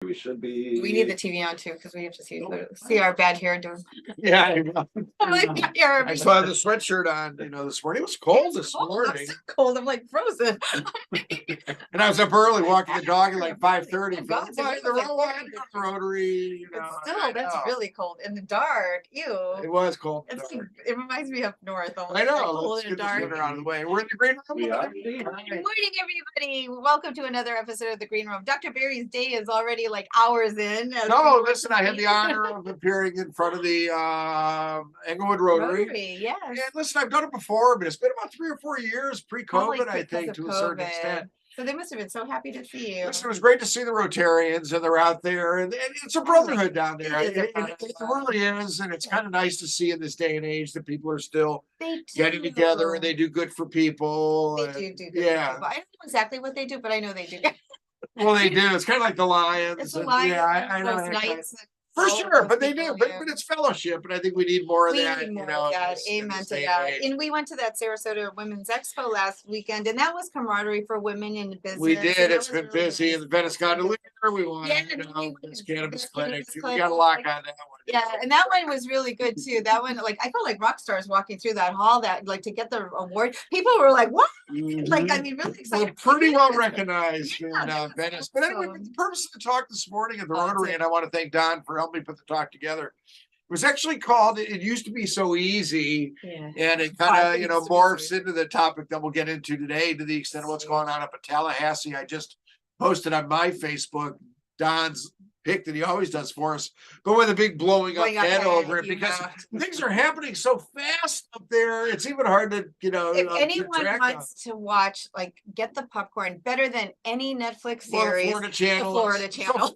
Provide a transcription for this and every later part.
We should be. We need the TV on too because we have to see our bad hair doing. Yeah, I know. I'm like, yeah, I saw the sweatshirt on, this morning. It was cold this morning. I'm so cold. I'm like frozen. And I was up early walking the dog at like 5:30. Oh, God, it's The like Rotary, But still, that's really cold in the dark. Ew. It was cold. It's like, it reminds me of north. I know. Like cold Let's and get this dark. winter out of the way. We're in the green room. We are. Good morning, everybody. Welcome to another episode of the Green Room. Dr. Barry's day is already like hours in. No, listen, I had the honor of appearing in front of the Englewood Rotary. Yes. And listen, I've done it before, but it's been about 3 or 4 years Probably pre-COVID, I because think, of to a certain COVID. extent. So they must have been so happy to see you. Listen, it was great to see the Rotarians, and they're out there, and it's a brotherhood down there. It is a It brotherhood. really is, and it's kind of nice to see in this day and age that people are still They getting together and they do good for people. They and- do good for yeah. people. I don't know exactly what they do, but I know they do. Well, they do. It's kind of like the Lions. It's a and- Lions, yeah, I know. those knights. For all of sure, those but they people, do. But yeah. it's fellowship, and I think we need more of We that. need more you know, of that. in Amen this to day that. and age. And we went to that Sarasota Women's Expo last weekend, and that was camaraderie for women in business. We and did. that It's was been really busy nice. in the Venice Gondolier. We won, Yeah, this cannabis this clinic. cannabis We clinic, got a lock like- on that one. Yeah, and that one was really good too. That one, like, I felt like rock stars walking through that hall. That like to get the award, people were like, "What?" Like, I mean, really We're excited. pretty well recognized in Yeah, that was Venice. But anyway, awesome. the purpose of the talk this morning at the Oh, Rotary, good. and I want to thank Don for helping me put the talk together. It was actually called, it used to be so easy, Yeah. and it I kind of, think it's super morphs sweet. into the topic that we'll get into today to the extent of what's going on up in Tallahassee. I just posted on my Facebook Don's pic that he always does for us, but with a big blowing up Blowing up head head, over it you because have to. things are happening so fast up there. It's even hard to, If keep anyone track of. wants to watch, like, get the popcorn better than any Netflix Well, the series, Florida channel. the Florida is- channel.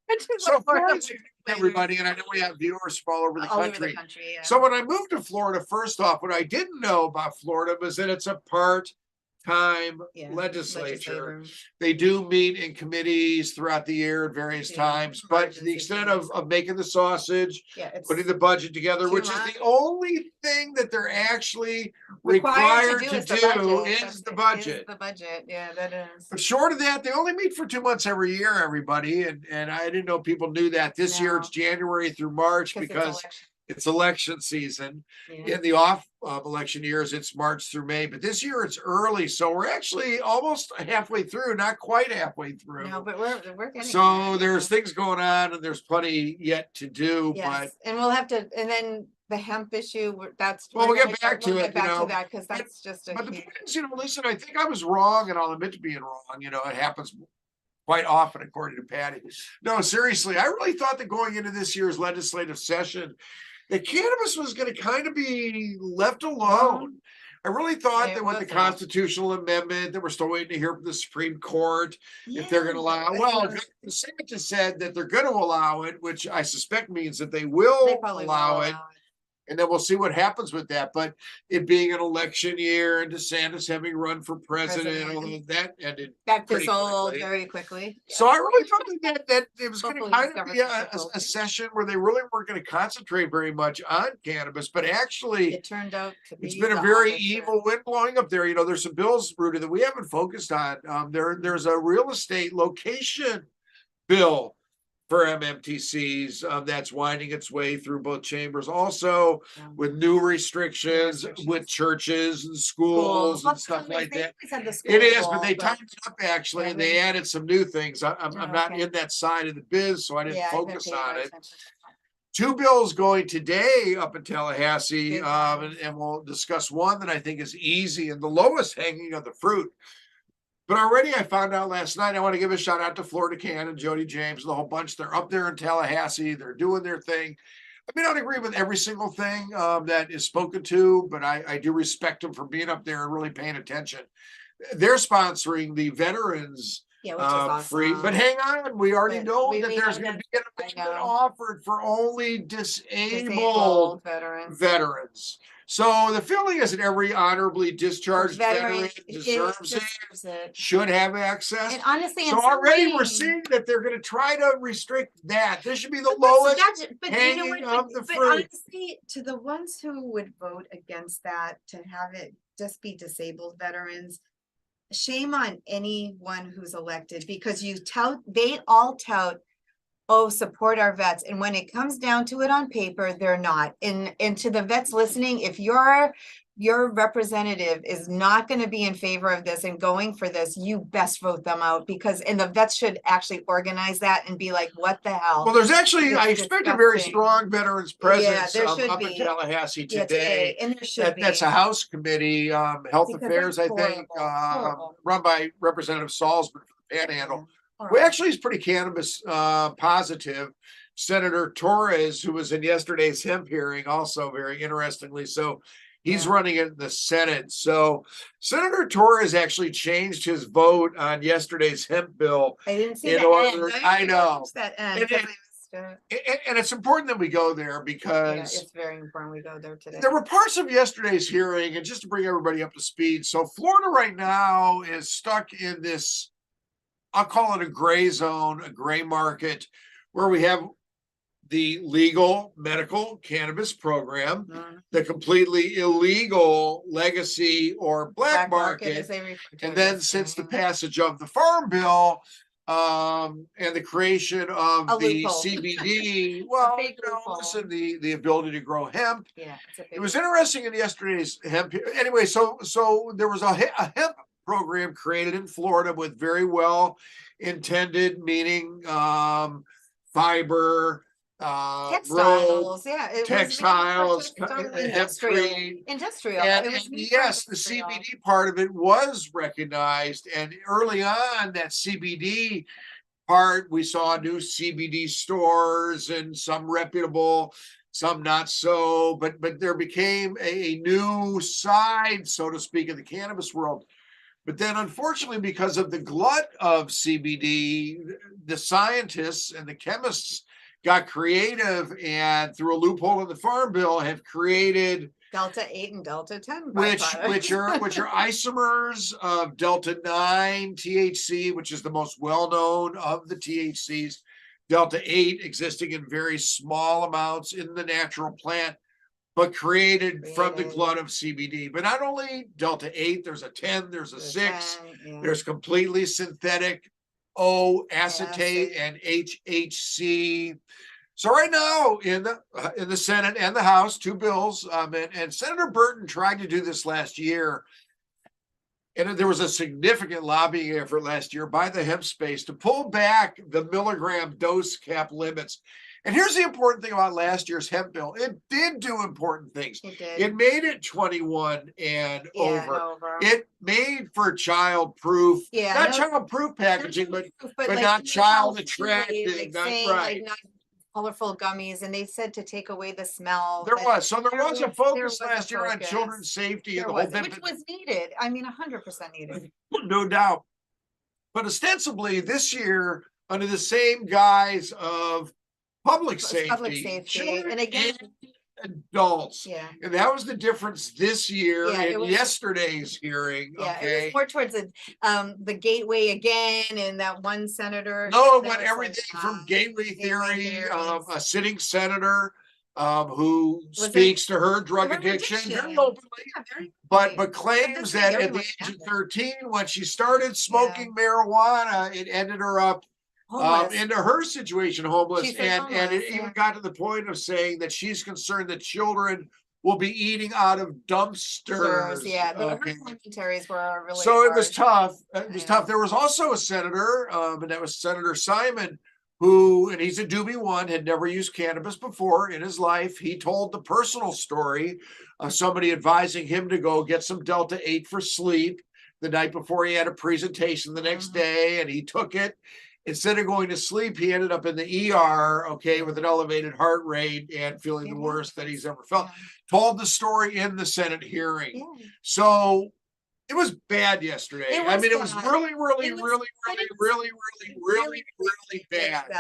Which is So, like Florida Florida's everybody, and I know we have viewers from all over the all over country. the country. Yeah. So when I moved to Florida, first off, what I didn't know about Florida was that it's a part-time Yeah, legislature. They do meet in committees throughout the year at various Yeah, times, but to the emergency extent committees. of making the sausage, Yeah, it's putting the budget together, Too which is much. the only thing that they're actually required required to do to is the do budget. is the Is budget. the budget. Yeah, that is. But short of that, they only meet for 2 months every year, everybody. And I didn't know people knew that. This year No. it's January through March because election. it's election season. Yeah. In the off election years, it's March through May. But this year it's early. So we're actually almost halfway through, not quite halfway through. No, but we're getting So there. there's things going on and there's plenty yet to do. Yes, and we'll have to, and then the hemp issue, that's. Well, we're we'll gonna get back to we'll it, get back you know, to that, because but- that's just a But the huge. point is, listen, I think I was wrong, and I'll admit to being wrong. It happens quite often, according to Patty. No, seriously, I really thought that going into this year's legislative session, that cannabis was going to kind of be left alone. I really thought It that with the wasn't. constitutional amendment that we're still waiting to hear from the Supreme Court, if they're going to allow, well, DeSantis said that they're going to allow it, which I suspect means that they They will probably will allow it. allow And then we'll see what happens with that. But it being an election year and DeSantis having run for president, President. although that ended. That pretty dissolved quickly. very quickly. So I really thought that it was going to Hopefully kind of be discover a some session where they really weren't going to concentrate very much on cannabis, but actually It turned out to be. it's been a the very opposite. evil wind blowing up there. There's some bills, Ruta, that we haven't focused on. There's a real estate location bill for MMTCs that's winding its way through both chambers. Also, Yeah. with new restrictions restrictions. with churches and schools Well, and stuff like they that. always had the It school is, but they wall, tightened it up actually, and they Really? added some new things. I'm Oh, not okay. in that side of the biz, so I didn't Yeah, I focus didn't pay on no it. attention to that. 2 bills going today up in Tallahassee, Big and, ones. and we'll discuss one that I think is easy and the lowest hanging of the fruit. But already I found out last night, I want to give a shout out to Florida Can and Jody James and the whole bunch. They're up there in Tallahassee. They're doing their thing. I may not agree with every single thing that is spoken to, but I do respect them for being up there and really paying attention. They're sponsoring the veterans Yeah, which is awesome. free. But hang on, we already But know we that there's have going to that- be an amendment know. offered for only disabled Disabled veterans. veterans. So the feeling is that every honorably discharged veteran Veteran deserves it, deserves it. should have access. And honestly, in So some already we're ways- seeing that they're going to try to restrict that. This should be the But listen, lowest. that's- but you know hanging what, of the but fruit. honestly, to the ones who would vote against that, to have it just be disabled veterans, shame on anyone who's elected, because they all tout oh, support our vets. And when it comes down to it on paper, they're not. And to the vets listening, if your representative is not going to be in favor of this and going for this, you best vote them out, because, and the vets should actually organize that and be like, what the hell? Well, there's actually, I It's expect a very disgusting. strong veterans Yeah, presence there should up in be. Tallahassee Yeah, today. and there should be. That's a House committee, Health Because Affairs, that's I think, horrible. run by Representative Salzman from the Panhandle, who Horrible. actually is pretty cannabis positive. Senator Torres, who was in yesterday's hemp hearing, also very interestingly. So he's Yeah. running it in the Senate. So Senator Torres actually changed his vote on yesterday's hemp bill. I didn't see in the order- end. I know. Watched that end And 'cause I missed it. And it's important that we go there Yeah, because it's very important we go there today. there were parts of yesterday's hearing, and just to bring everybody up to speed. So Florida right now is stuck in this, I'll call it a gray zone, a gray market, where we have the legal medical cannabis program, Mhm. the completely illegal legacy or black market, as they refer to and it, then yes, since the mhm. passage of the Farm Bill, and the creation of A the loophole. CBD, well, big loophole. listen, the ability to grow hemp. Yeah, it's a big It was interesting in yesterday's hemp. Anyway, so there was a hemp program created in Florida with very well intended, meaning fiber, textiles. Yeah, it textiles, was made for hemp-free. industrial. And It was made for yes, the industrial. CBD part of it was recognized. And early on, that CBD part, we saw new CBD stores and some reputable, some not so. But there became a new side, so to speak, of the cannabis world. But then, unfortunately, because of the glut of CBD, the scientists and the chemists got creative, and through a loophole in the Farm Bill, have created Delta 8 and Delta 10 which byproducts. are isomers of Delta 9 THC, which is the most well-known of the THCs. Delta 8 existing in very small amounts in the natural plant, but created from the glut of CBD. But not only Delta 8, there's a 10, there's a 6, 10, yeah. there's completely synthetic O acetate and HHC. So right now in the Senate and the House, two bills, and Senator Burton tried to do this last year. And there was a significant lobbying effort last year by the hemp space to pull back the milligram dose cap limits. And here's the important thing about last year's hemp bill. It did do important things. It did. It made it 21 and Yeah, over. It made for child-proof, Yeah, not no, child-proof packaging, but like, not child attractive, like not saying, right. like, not colorful gummies, and they said to take away the smell. There but was. So there was a focus was a last year on focus. children's safety There and the whole was, thing. which was needed. I mean, 100% needed. No doubt. But ostensibly this year, under the same guise of public safety, children And again, adults. yeah. And that was the difference this year Yeah, in yesterday's hearing. Yeah, it Okay. was more towards the gateway again, and that one senator. No, it that went was everything like, from gateway theory, theories. a sitting senator who Was it- speaks to her drug Her addiction addiction. very openly, Yeah, very but right. claims thing that very at the much age of happened. 13, when she started smoking marijuana, it ended her up Homeless. into her situation, homeless. She said And it homeless, even yeah. got to the point of saying that she's concerned that children will be eating out of dumpsters. Yeah, her Okay. commentaries were really So it was harsh. tough. It was Yeah. tough. There was also a senator, and that was Senator Simon, who, and he's a doobie one, had never used cannabis before in his life. He told the personal story of somebody advising him to go get some Delta 8 for sleep the night before he had a presentation the next day, and he took it. Instead of going to sleep, he ended up in the ER, okay, with an elevated heart rate and feeling the worst that he's ever felt. Yeah. Told the story in the Senate hearing. Yeah. So it was bad yesterday. It I was mean, it was bad. really, really, It was- really, but really, it was really, really, really bad.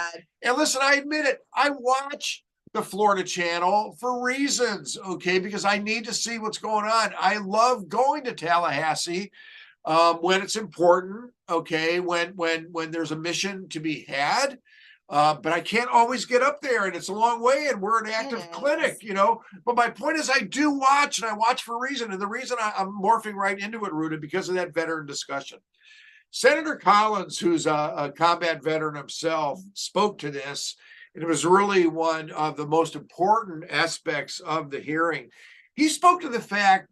And listen, I admit it. I watch the Florida channel for reasons, okay, because I need to see what's going on. I love going to Tallahassee when it's important, okay, when there's a mission to be had. But I can't always get up there, and it's a long way, and we're an active clinic, you know. But my point is, I do watch, and I watch for a reason. And the reason I'm morphing right into it, Ruta, because of that veteran discussion. Senator Collins, who's a combat veteran himself, spoke to this, and it was really one of the most important aspects of the hearing. He spoke to the fact,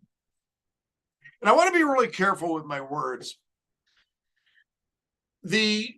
and I want to be really careful with my words. The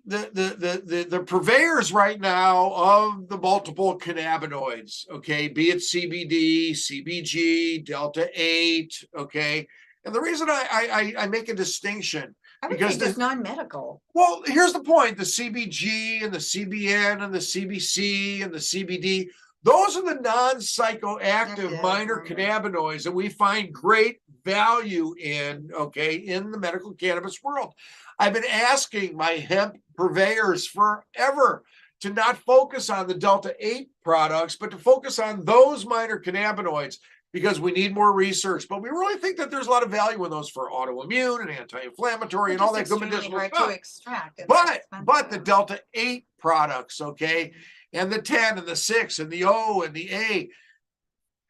purveyors right now of the multiple cannabinoids, okay, be it CBD, CBG, Delta 8, okay. And the reason I make a distinction, I would because say just non-medical. well, here's the point: the CBG and the CBN and the CBC and the CBD, those are the non-psychoactive minor cannabinoids that we find great value in, okay, in the medical cannabis world. I've been asking my hemp purveyors forever to not focus on the Delta 8 products, but to focus on those minor cannabinoids, because we need more research. But we really think that there's a lot of value in those for autoimmune and anti-inflammatory and all that good medicinal stuff. To extract. But the Delta 8 products, okay, and the 10 and the 6 and the O and the A,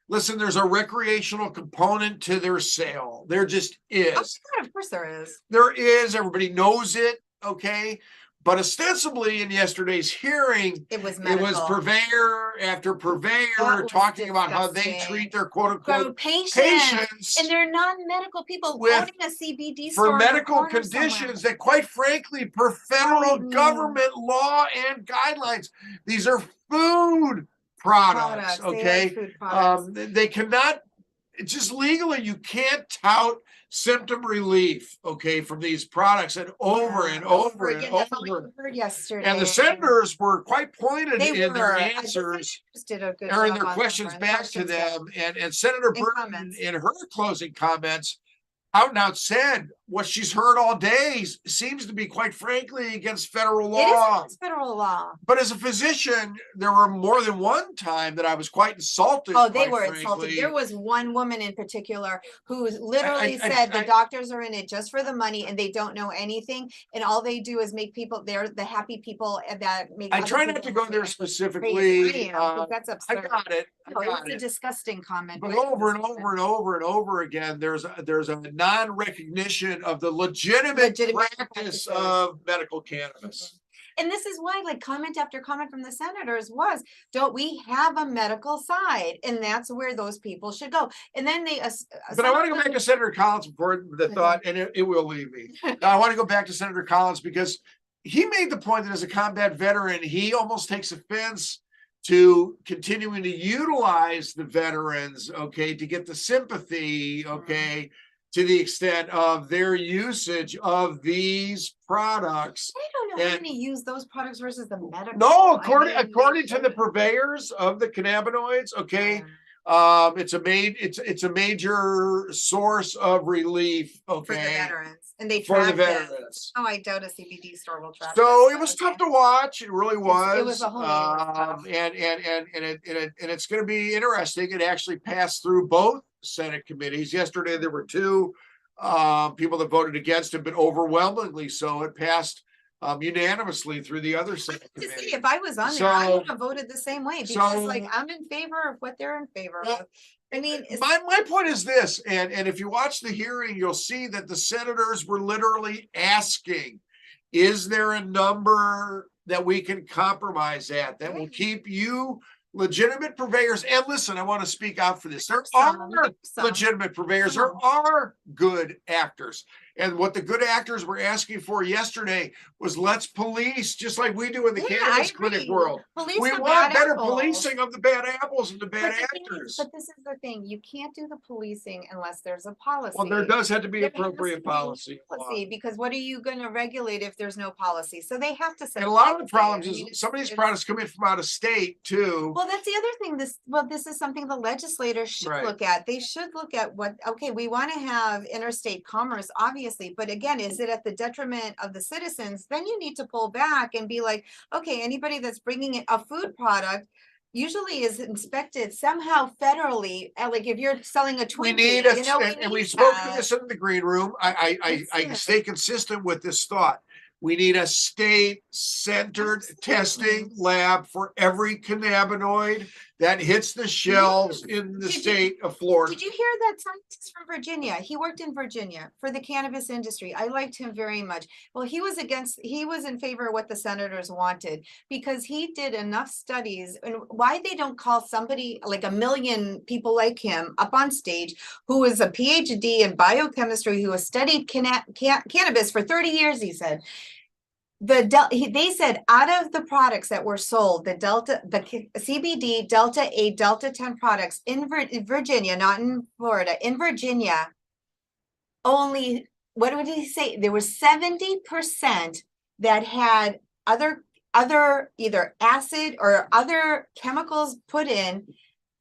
listen, there's a recreational component to their sale. There just is. Oh, of course there is. There is. Everybody knows it, okay? But ostensibly in yesterday's hearing, it was purveyor after purveyor talking about how they treat their quote-unquote patients. And they're non-medical people owning a CBD store for medical conditions that, quite frankly, per federal government law and guidelines, these are food products, okay? Food products. They cannot, just legally, you can't tout symptom relief, okay, from these products, and over and over and over. Yesterday. And the senators were quite pointed in their answers, or in their questions back to them. And Senator Burton, in her closing comments, out and out said what she's heard all day seems to be, quite frankly, against federal law. It is against federal law. But as a physician, there were more than one time that I was quite insulted. Oh, they were insulted. There was one woman in particular who literally said the doctors are in it just for the money and they don't know anything. And all they do is make people, they're the happy people that make. I try not to go there specifically. That's absurd. I got it. It was a disgusting comment. But over and over and over and over again, there's a non-recognition of the legitimate practice of medical cannabis. And this is why, like, comment after comment from the senators was, don't we have a medical side? And that's where those people should go. And then they but I want to go back to Senator Collins before the thought, and it will leave me. I want to go back to Senator Collins because he made the point that as a combat veteran, he almost takes offense to continuing to utilize the veterans, okay, to get the sympathy, okay, to the extent of their usage of these products. I don't know how many use those products versus the medical. No, according to the purveyors of the cannabinoids, okay, it's a major source of relief, okay, for the veterans, and they for the veterans. Oh, I doubt a CBD store will track. So it was tough to watch. It really was. It was a whole and it's going to be interesting. It actually passed through both Senate committees. Yesterday there were two people that voted against it, but overwhelmingly so it passed unanimously through the other Senate committee. If I was on there, I would have voted the same way because like I'm in favor of what they're in favor of. I mean, my point is this, and if you watch the hearing, you'll see that the senators were literally asking, is there a number that we can compromise at that will keep you legitimate purveyors? And listen, I want to speak out for this. There are legitimate purveyors. There are good actors. And what the good actors were asking for yesterday was let's police, just like we do in the cannabis clinic world. We want better policing of the bad apples and the bad actors. But this is the thing. You can't do the policing unless there's a policy. Well, there does have to be appropriate policy. Because what are you going to regulate if there's no policy? So they have to set. And a lot of the problems is some of these products come in from out of state too. Well, that's the other thing. This is something the legislators should look at. They should look at okay, we want to have interstate commerce, obviously, but again, is it at the detriment of the citizens? Then you need to pull back and be like, okay, anybody that's bringing in a food product usually is inspected somehow federally. Like if you're selling a Twinkie, and we spoke to this in the green room. I stay consistent with this thought. We need a state-centered testing lab for every cannabinoid that hits the shelves in the state of Florida. Did you hear that scientist from Virginia? He worked in Virginia for the cannabis industry. I liked him very much. Well, he was in favor of what the senators wanted because he did enough studies. And why they don't call somebody like a million people like him up on stage who is a PhD in biochemistry, who has studied cannabis for 30 years, he said. They said out of the products that were sold, the CBD Delta 8, Delta 10 products in Virginia, not in Florida, in Virginia, only, what did he say? There was 70% that had other either acid or other chemicals put in.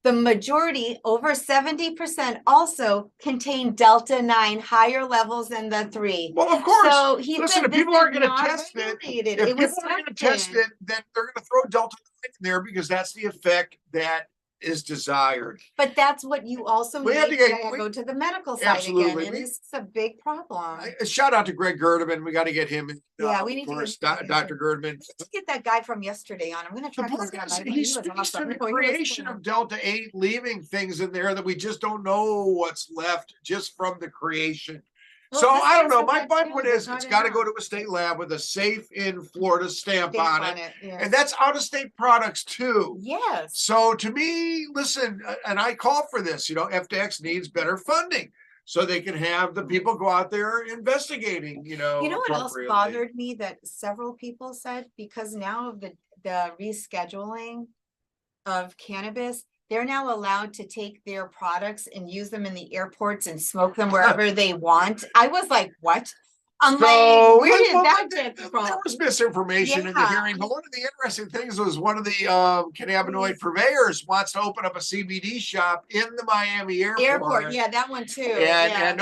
The majority, over 70%, also contain Delta 9, higher levels than the 3. Well, of course. So he Listen, said if people aren't going to test regulated. if It was people aren't going to tested. test it, then they're going to throw Delta 9 in there because that's the effect that is desired. But that's what you also We need have to to go to the medical side Absolutely. again. And this is a big problem. Shout out to Greg Gerdeman. We got to get him. Yeah, we need to get Dr. Gerdeman. Let's get that guy from yesterday on. I'm going to try The to point is, he speaks to the creation of Delta 8, leaving things in there that we just don't know what's left just from the creation. Well, so this I don't thing's know. My got point two, is, there's it's not got to go enough. to a state lab with a safe in Florida stamp on it. Yeah. And that's out of state products too. Yes. So to me, listen, and I call for this, FDX needs better funding so they can have the people go out there investigating, You know what else appropriately. bothered me that several people said? Because now of the rescheduling of cannabis, they're now allowed to take their products and use them in the airports and smoke them wherever they want. I was like, what? I'm like, where did that get from? There was misinformation in the Yeah. hearing, but one of the interesting things was one of the cannabinoid purveyors wants to open up a CBD shop in the Miami airport. Yeah, that one too. And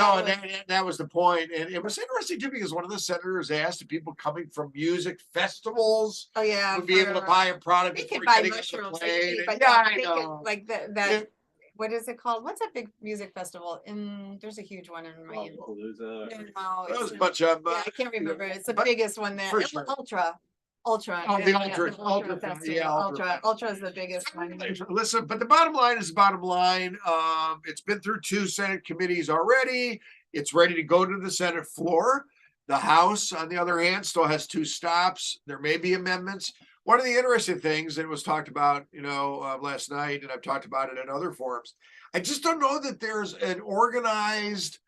that was the point. And it was interesting too because one of the senators asked if people coming from music festivals would be able to buy a product. They before can buy getting on the mushrooms. plane. I know. Like that. What is it called? What's that big music festival? There's a huge one in Miami. There's That was a bunch of. I can't remember. It's the biggest one there. Sure. Ultra. Oh, the Ultra Festival. yeah, Ultra is the biggest one. Listen, but the bottom line is the bottom line. It's been through 2 Senate committees already. It's ready to go to the Senate floor. The House, on the other hand, still has 2 stops. There may be amendments. One of the interesting things that was talked about, last night, and I've talked about it in other forums, I just don't know that there's an organized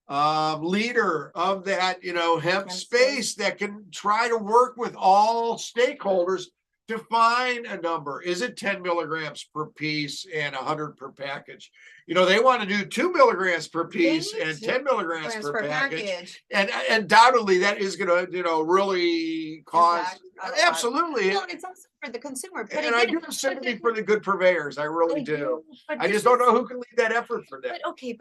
leader of that, hemp space that can try to work with all stakeholders to find a number. Is it 10 milligrams per piece and 100 per package? They want to do 2 milligrams per piece and 10 milligrams per package. And undoubtedly that is going to, really cause. Absolutely. Well, it's also for the consumer. But and I do have sympathy for the good purveyors. I really do. I just don't know who can lead that effort for that. But okay,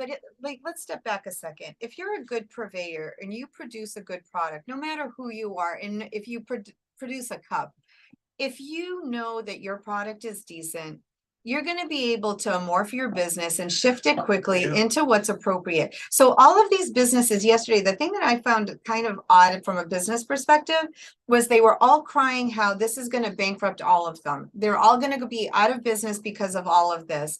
let's step back a second. If you're a good purveyor and you produce a good product, no matter who you are, and if you produce a cup, if you know that your product is decent, you're going to be able to morph your business and shift it quickly into what's appropriate. So all of these businesses yesterday, the thing that I found kind of odd from a business perspective was they were all crying how this is going to bankrupt all of them. They're all going to be out of business because of all of this.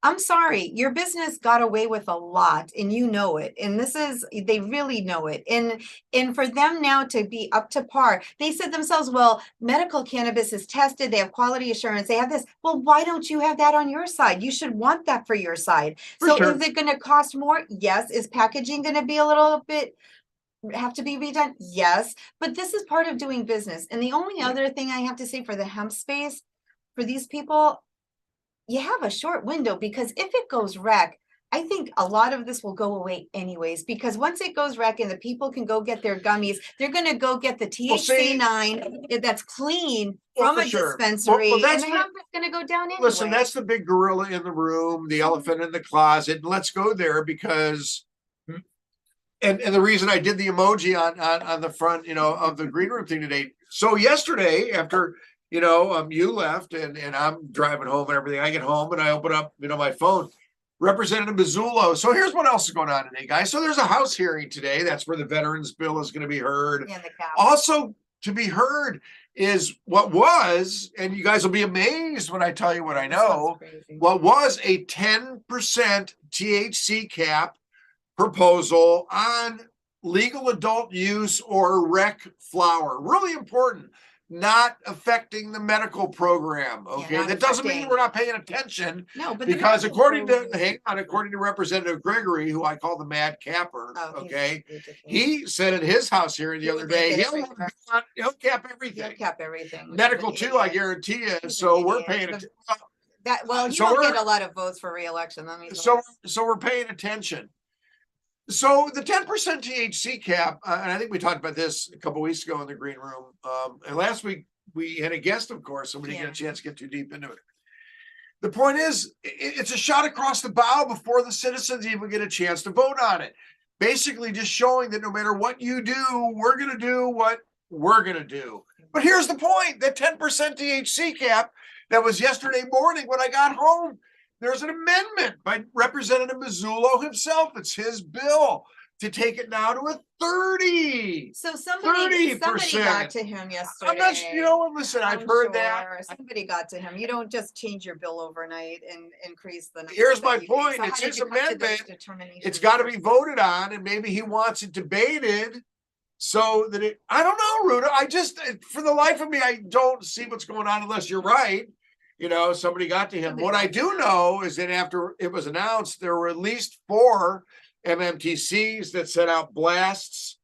I'm sorry, your business got away with a lot and you know it. And they really know it. And for them now to be up to par, they said themselves, well, medical cannabis is tested. They have quality assurance. They have this. Well, why don't you have that on your side? You should want that for your side. Is it going to cost more? Yes. Is packaging going to be a little bit have to be redone? Yes. But this is part of doing business. And the only other thing I have to say for the hemp space, for these people, you have a short window because if it goes wreck, I think a lot of this will go away anyways, because once it goes wreck and the people can go get their gummies, they're going to go get the THC 9 that's clean from a dispensary. And the hemp is going to go down anyway. Listen, that's the big gorilla in the room, the elephant in the closet. And let's go there because, and the reason I did the emoji on the front, of the green room thing today. So yesterday after, you left and I'm driving home and everything. I get home and I open up, my phone. Representative Mazzullo. So here's what else is going on today, guys. So there's a House hearing today. That's where the veterans bill is going to be heard. And the cap. Also to be heard is what was, and you guys will be amazed when I tell you what I know, what was a 10% THC cap proposal on legal adult use or rec flower. Really important. Not affecting the medical program. Okay, that doesn't mean we're not paying attention. No, but because according to Representative Gregory, who I call the Mad Capper, he said at his House hearing the other day, he'll cap everything. He'll cap everything. Medical too, I guarantee you. So we're paying attention. He won't get a lot of votes for re-election. So we're paying attention. So the 10% THC cap, and I think we talked about this a couple of weeks ago in the green room. And last week we had a guest, of course, so we didn't get a chance to get too deep into it. The point is, it's a shot across the bow before the citizens even get a chance to vote on it. Basically just showing that no matter what you do, we're going to do what we're going to do. But here's the point, that 10% THC cap that was yesterday morning when I got home, there's an amendment by Representative Mazzullo himself. It's his bill to take it now to a 30. So somebody got to him yesterday. I'm not, listen, I've heard that. Somebody got to him. You don't just change your bill overnight and increase the. Here's my point. It's his amendment. It's got to be voted on, and maybe he wants it debated so that I don't know, Ruta. I just, for the life of me, I don't see what's going on unless you're right. Somebody got to him. What I do know is that after it was announced, there were at least 4 MMTCs that sent out blasts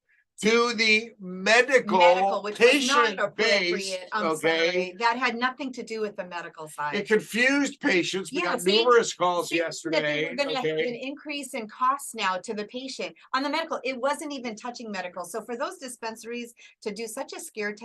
to the medical which patient was not base. I'm sorry. That had nothing to do with the medical side. It confused patients. We got numerous calls yesterday. We're going to have an increase in costs now to the patient on the medical. It wasn't even touching medical. So for those dispensaries to do such a scare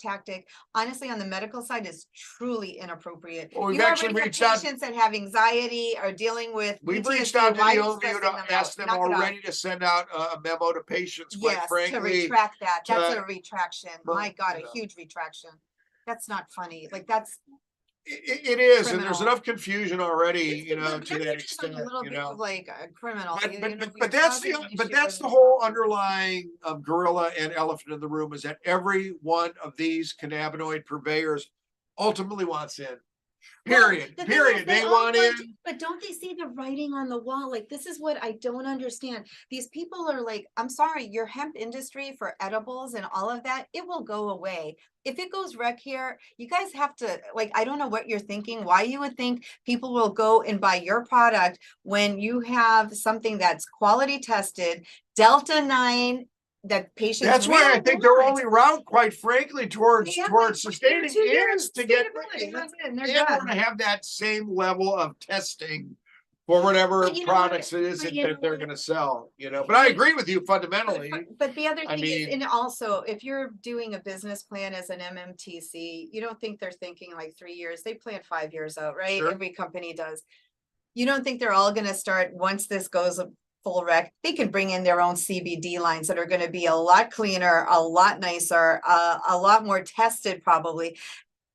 tactic, honestly, on the medical side is truly inappropriate. Well, we've actually reached out. Patients that have anxiety or dealing with. We've reached out to the OVU to ask them already to send out a memo to patients. Quite frankly. Retract that. That's a retraction. My God, a huge retraction. That's not funny. Like it is, criminal. And there's enough confusion already, to that extent. A little bit of like a criminal. But that's the whole underlying gorilla and elephant in the room is that every one of these cannabinoid purveyors ultimately wants in. Period. They want in. But don't they see the writing on the wall? Like, this is what I don't understand. These people are like, I'm sorry, your hemp industry for edibles and all of that, it will go away. If it goes rec here, you guys have to, I don't know what you're thinking, why you would think people will go and buy your product when you have something that's quality tested, Delta 9, that patients. That's why I think their only route, quite frankly, towards sustaining is to get in order to have that same level of testing for whatever products it is that they're going to sell. But I agree with you fundamentally. But the other thing is, and also, if you're doing a business plan as an MMTC, you don't think they're thinking like 3 years. They plan 5 years out, right? Sure. Every company does. You don't think they're all going to start once this goes full rec, they can bring in their own CBD lines that are going to be a lot cleaner, a lot nicer, a lot more tested probably.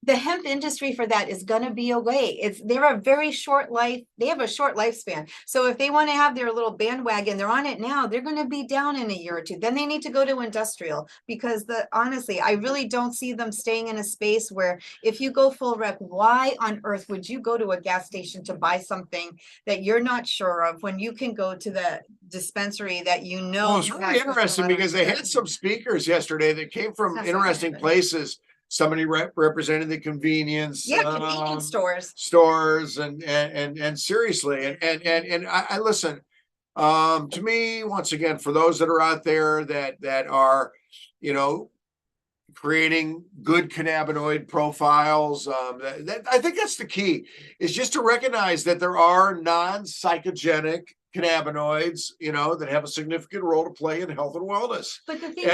The hemp industry for that is going to be away. They're a very short life. They have a short lifespan. So if they want to have their little bandwagon, they're on it now, they're going to be down in a year or two. Then they need to go to industrial because honestly, I really don't see them staying in a space where if you go full rec, why on earth would you go to a gas station to buy something that you're not sure of when you can go to the dispensary that you know? Well, it's really interesting because they had some speakers yesterday that came from interesting places. Somebody representing the convenience, convenience stores, and seriously, and I listen. To me, once again, for those that are out there that are, creating good cannabinoid profiles, I think that's the key. Is just to recognize that there are non-psychogenic cannabinoids, that have a significant role to play in health and wellness. But the thing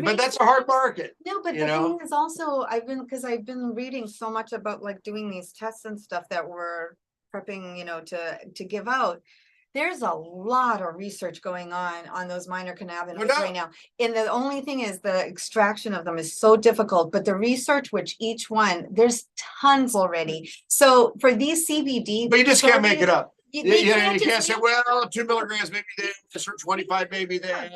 but that's a hard market. No, but the thing is also, I've been reading so much about doing these tests and stuff that we're prepping, to give out. There's a lot of research going on those minor cannabinoids right now. And the only thing is the extraction of them is so difficult, but the research, which each one, there's tons already. So for these CBD. But you just can't make it up. You can't can't just say, make well, 2 milligrams maybe this or 25 maybe that,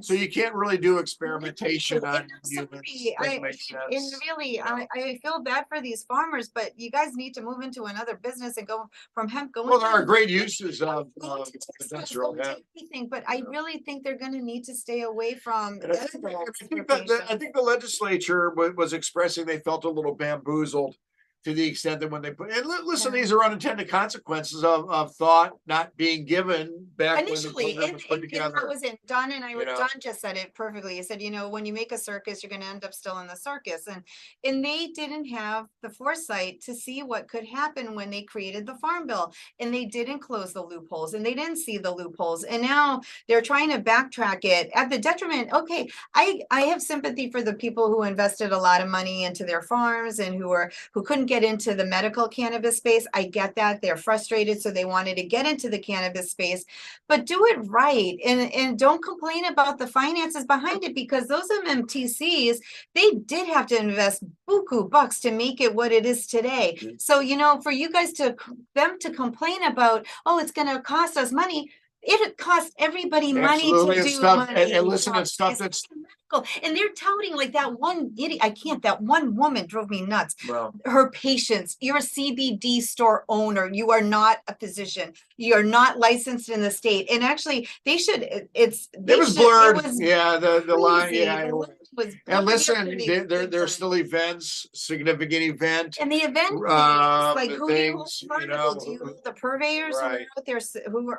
so you can't really do experimentation on humans. Doesn't make And sense. really, I feel bad for these farmers, but you guys need to move into another business and go from hemp, go Well, there into are great uses of go into textiles, industrial go into hemp. anything, but I really think they're gonna need to stay away from. And I think the legislature was expressing they felt a little bamboozled to the extent that when they put, and listen, Yeah. these are unintended consequences of thought not being given back when the Initially, program was put and that together. wasn't done, and You know? Don just said it perfectly. He said, when you make a circus, you're gonna end up still in the circus. And they didn't have the foresight to see what could happen when they created the farm bill. And they didn't close the loopholes, and they didn't see the loopholes. And now they're trying to backtrack it at the detriment. Okay, I have sympathy for the people who invested a lot of money into their farms and who couldn't get into the medical cannabis space. I get that. They're frustrated, so they wanted to get into the cannabis space, but do it right, and don't complain about the finances behind it, because those MMTCs, they did have to invest buku bucks to make it what it is today. So, for you guys them to complain about, oh, it's going to cost us money. It cost everybody money Absolutely, to and do stuff, money. and listen, and stuff that's And they're touting like that one idiot. I can't. That one woman drove me nuts. well, Her patients. You're a CBD store owner. You are not a physician. You are not licensed in the state. And actually, they should. It was blurred. Yeah, the line. crazy. Yeah, The it was. line was And blurred listen, yesterday. there's still events, significant event. And the event things, like who do you hold things, accountable? Do you hold the purveyors who are right. out there,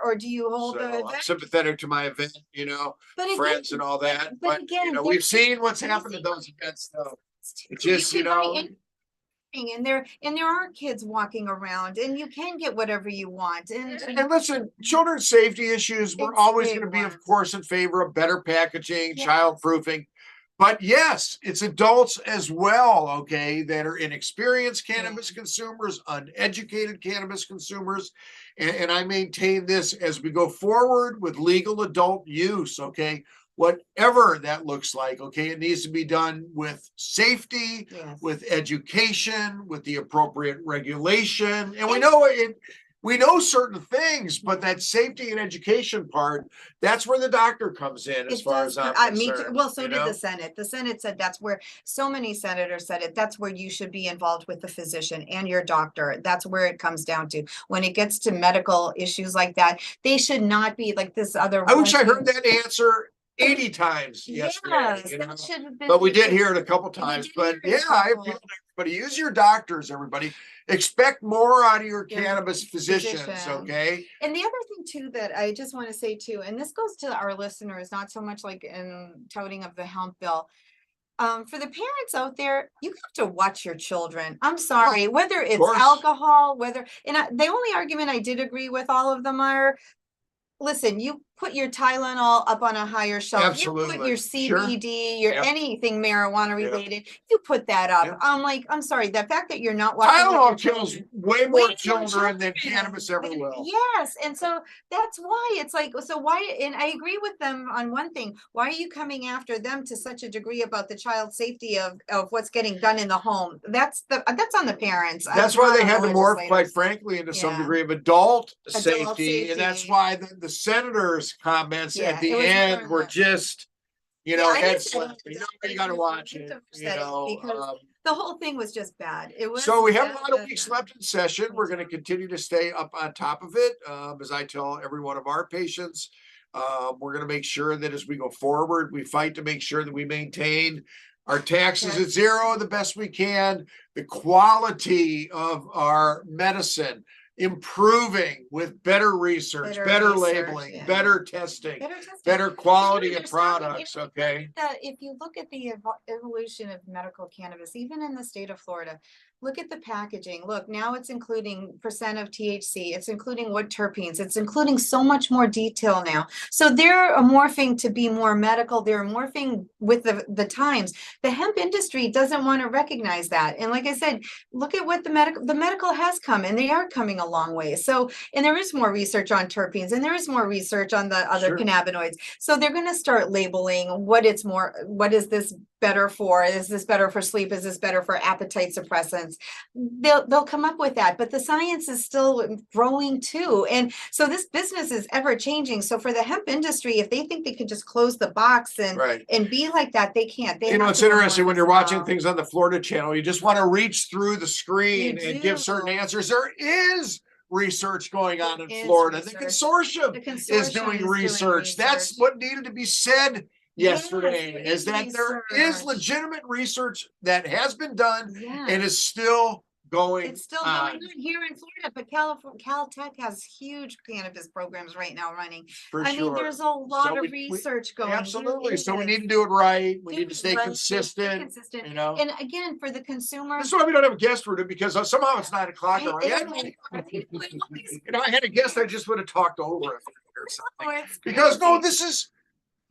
or do you hold the So I'm event? sympathetic to my event, But again, friends and all that. But again, we've seen what's happened at those events, though. It just, can buy anything, and there are kids walking around, and you can get whatever you want. And listen, children's safety issues, we're It's always big going to be, of ones. course, in favor of better packaging, Yeah. child proofing. But yes, it's adults as well, okay, that are inexperienced cannabis consumers, uneducated cannabis consumers. And I maintain this as we go forward with legal adult use, okay, whatever that looks like, okay, it needs to be done with safety, Yes. with education, with the appropriate regulation. And we know certain things, but that safety and education part, that's where the doctor comes in, as far as I'm concerned. Well, so did the Senate. The Senate said that's where, so many senators said it. That's where you should be involved with the physician and your doctor. That's where it comes down to. When it gets to medical issues like that, they should not be like this other. I wish I heard that answer 80 times yesterday. Yes, that should have been. But we did hear it a couple times. But yeah, I appeal to everybody. Use your doctors, everybody. Expect more out of your cannabis physicians, okay? And the other thing too that I just want to say too, and this goes to our listeners, not so much like in touting of the hemp bill. For the parents out there, you have to watch your children. I'm sorry, whether it's alcohol, the only argument I did agree with all of them are, listen, you put your Tylenol up on a higher shelf. Absolutely. You put your CBD, your anything marijuana related, you put that up. I'm like, I'm sorry, the fact that you're not watching. Tylenol kills way more children than cannabis ever will. Yes, and so that's why it's like, so why, and I agree with them on one thing. Why are you coming after them to such a degree about the child safety of what's getting done in the home? That's on the parents. That's why they had to morph, quite frankly, into some degree of adult safety. And that's why the senators' comments at the end were just, head slapping. You got to watch it. Because the whole thing was just bad. It was. So we have a lot of weeks left in session. We're going to continue to stay up on top of it. As I tell every one of our patients, we're going to make sure that as we go forward, we fight to make sure that we maintain our taxes at zero the best we can, the quality of our medicine improving with better research, better labeling, better testing, better quality of products. Okay. If you look at the evolution of medical cannabis, even in the state of Florida, look at the packaging. Look, now it's including percent of THC. It's including what terpenes. It's including so much more detail now. So they're morphing to be more medical. They're morphing with the times. The hemp industry doesn't want to recognize that. And like I said, look at what the medical has come, and they are coming a long way. So, and there is more research on terpenes, and there is more research on the other cannabinoids. So they're going to start labeling what is this better for? Is this better for sleep? Is this better for appetite suppressants? They'll come up with that, but the science is still growing too. And so this business is ever changing. So for the hemp industry, if they think they can just close the box and be like that, they can't. They You know, have it's to go interesting on when as you're watching well. things on the Florida channel, you just want to reach through the screen You and give certain do. answers. There is research going on in There is Florida. The research. consortium The is consortium doing is research. That's what needed to be said yesterday, there is is that there is research. legitimate research that has been done Yeah. and is still going It's still going on here in Florida, but Caltech has huge cannabis programs right now running. for I sure. mean, there's a lot So of we- research going. There Absolutely. So we is. need to do it right. We Do need to it stay right, stay consistent. consistent. You know, And again, for the consumer, this is why we don't have a guest, Ruta, because somehow it's 9 o'clock already. You know, I had a guest, I just would have talked over it or something. Because no,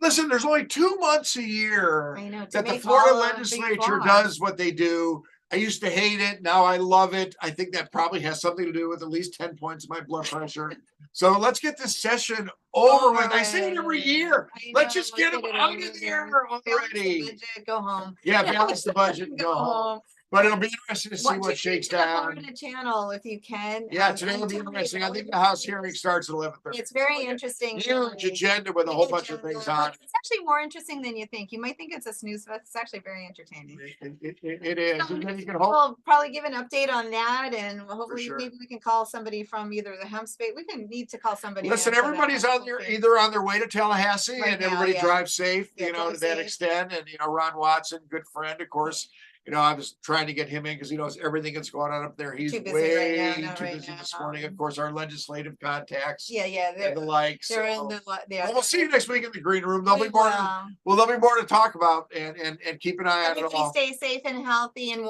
listen, there's only 2 months a year I know, that the Florida legislature does what they do. I used to hate it. Now I love it. I think that probably has something to do with at least 10 points of my blood pressure. So let's get this session over with. I say it every year. Let's just get them out of there already. Go home. Yeah, balance the budget and go home. But it'll be interesting to see what shakes down. The channel if you can. Yeah, today will be interesting. I think the House hearing starts at 11:30. It's very interesting. Huge agenda with a whole bunch of things on it. It's actually more interesting than you think. You might think it's a snooze fest. It's actually very entertaining. It is. So And then you can hope. we'll probably give an update on that, and hopefully sure. maybe we can call somebody from either the hemp space. We can need to call somebody. Listen, from the everybody's hemp on their space. either on their way to Tallahassee, Right and now, everybody yeah. drives safe, Yeah, you know, to drive that safe. extent. And you know, Ron Watson, good friend, of course. You know, I was trying to get him in because he knows everything that's going on up there. He's Too busy way right now, not too right busy this now. morning. Of course, our legislative contacts Yeah, and the like. they're in So, the. well, we'll see you next week in the green room. There'll be more. There'll be more to talk about and keep an eye on it all. Stay safe and healthy and